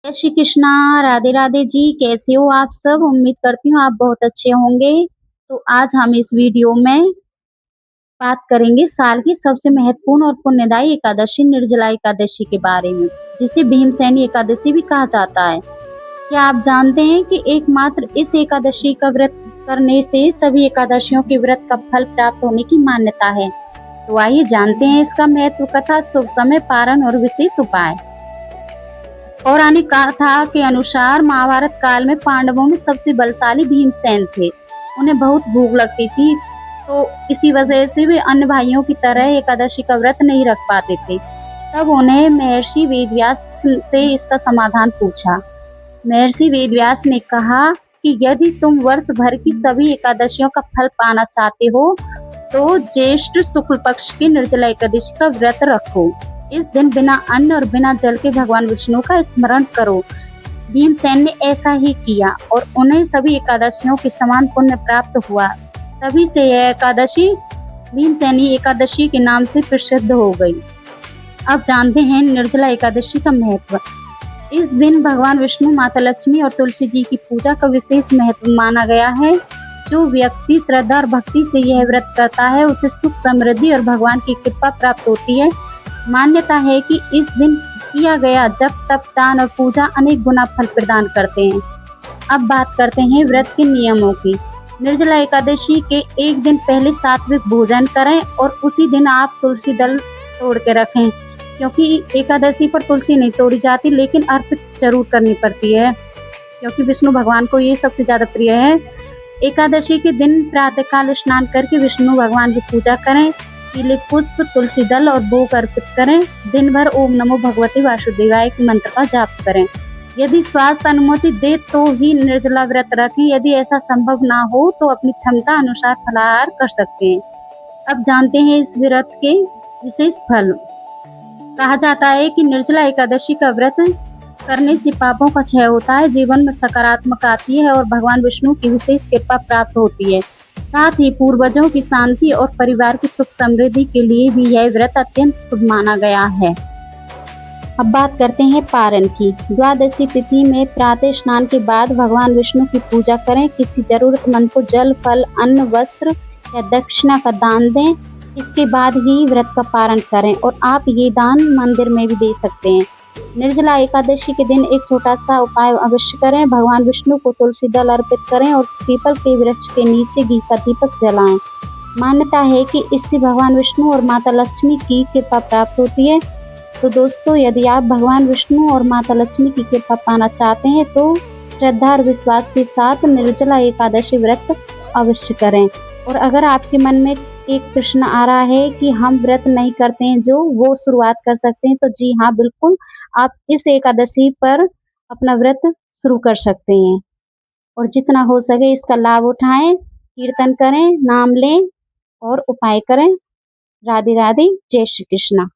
जय श्री कृष्णा। राधे राधे जी। कैसे हो आप सब? उम्मीद करती हूँ आप बहुत अच्छे होंगे। तो आज हम इस वीडियो में बात करेंगे साल की सबसे महत्वपूर्ण और पुण्यदायी एकादशी निर्जला एकादशी के बारे में, जिसे भीमसेनी एकादशी भी कहा जाता है। क्या आप जानते हैं कि एकमात्र इस एकादशी का व्रत करने से सभी एकादशियों के व्रत का फल प्राप्त होने की मान्यता है? तो आइए जानते हैं इसका महत्व, कथा, शुभ समय, पारण और विशेष उपाय। पौराणिक कथा के अनुसार महाभारत काल में पांडवों में सबसे बलशाली भीमसेन थे। उन्हें बहुत भूख लगती थी, तो इसी वजह से वे अन्य भाइयों की तरह एकादशी का व्रत नहीं रख पाते थे। तब उन्हें महर्षि वेदव्यास से इसका समाधान पूछा। महर्षि वेदव्यास ने कहा कि यदि तुम वर्ष भर की सभी एकादशियों का फल पाना चाहते हो तो ज्येष्ठ शुक्ल पक्ष की निर्जला एकादशी का व्रत रखो। इस दिन बिना अन्न और बिना जल के भगवान विष्णु का स्मरण करो। भीमसेन ने ऐसा ही किया और उन्हें सभी एकादशियों के समान पुण्य प्राप्त हुआ। तभी से यह एकादशी भीमसेनी एकादशी के नाम से प्रसिद्ध हो गई। अब जानते हैं निर्जला एकादशी का महत्व। इस दिन भगवान विष्णु, माता लक्ष्मी और तुलसी जी की पूजा का विशेष महत्व माना गया है। जो व्यक्ति श्रद्धा और भक्ति से यह व्रत करता है उसे सुख, समृद्धि और भगवान की कृपा प्राप्त होती है। मान्यता है कि इस दिन किया गया जप, तप, दान और पूजा अनेक गुना फल प्रदान करते हैं। अब बात करते हैं व्रत के नियमों की। निर्जला एकादशी के एक दिन पहले सात्विक भोजन करें और उसी दिन आप तुलसी दल तोड़ के रखें, क्योंकि एकादशी पर तुलसी नहीं तोड़ी जाती, लेकिन अर्पित जरूर करनी पड़ती है, क्योंकि विष्णु भगवान को ये सबसे ज्यादा प्रिय है। एकादशी के दिन प्रातःकाल स्नान करके विष्णु भगवान की पूजा करें। पीले पुष्प, तुलसी दल और भोग अर्पित करें। दिन भर ओम नमो भगवते वासुदेवाय के मंत्र का जाप करें। यदि स्वास्थ्य अनुमति दे तो ही निर्जला व्रत रखें। यदि ऐसा संभव ना हो तो अपनी क्षमता अनुसार फलाहार कर सकते हैं। अब जानते हैं इस व्रत के विशेष फल। कहा जाता है कि निर्जला एकादशी का व्रत करने से पापों का क्षय होता है, जीवन में सकारात्मक आती है और भगवान विष्णु की विशेष कृपा प्राप्त होती है। साथ ही पूर्वजों की शांति और परिवार की सुख समृद्धि के लिए भी यह व्रत अत्यंत शुभ माना गया है। अब बात करते हैं पारण की। द्वादशी तिथि में प्रातः स्नान के बाद भगवान विष्णु की पूजा करें। किसी जरूरतमंद को जल, फल, अन्न, वस्त्र या दक्षिणा का दान दें। इसके बाद ही व्रत का पारण करें और आप ये दान मंदिर में भी दे सकते हैं। निर्जला एकादशी के दिन एक छोटा सा उपाय अवश्य करें। भगवान विष्णु को तुलसी दल अर्पित करें और पीपल के वृक्ष के नीचे घी का दीपक जलाएं। मान्यता है कि इससे भगवान विष्णु और माता लक्ष्मी की कृपा प्राप्त होती है। तो दोस्तों, यदि आप भगवान विष्णु और माता लक्ष्मी की कृपा पाना चाहते हैं तो श्रद्धा और विश्वास के साथ निर्जला एकादशी व्रत अवश्य करें। और अगर आपके मन में एक प्रश्न आ रहा है कि हम व्रत नहीं करते हैं, जो वो शुरुआत कर सकते हैं, तो जी हाँ, बिल्कुल आप इस एकादशी पर अपना व्रत शुरू कर सकते हैं और जितना हो सके इसका लाभ उठाएं, कीर्तन करें, नाम लें और उपाय करें। राधे राधे। जय श्री कृष्णा।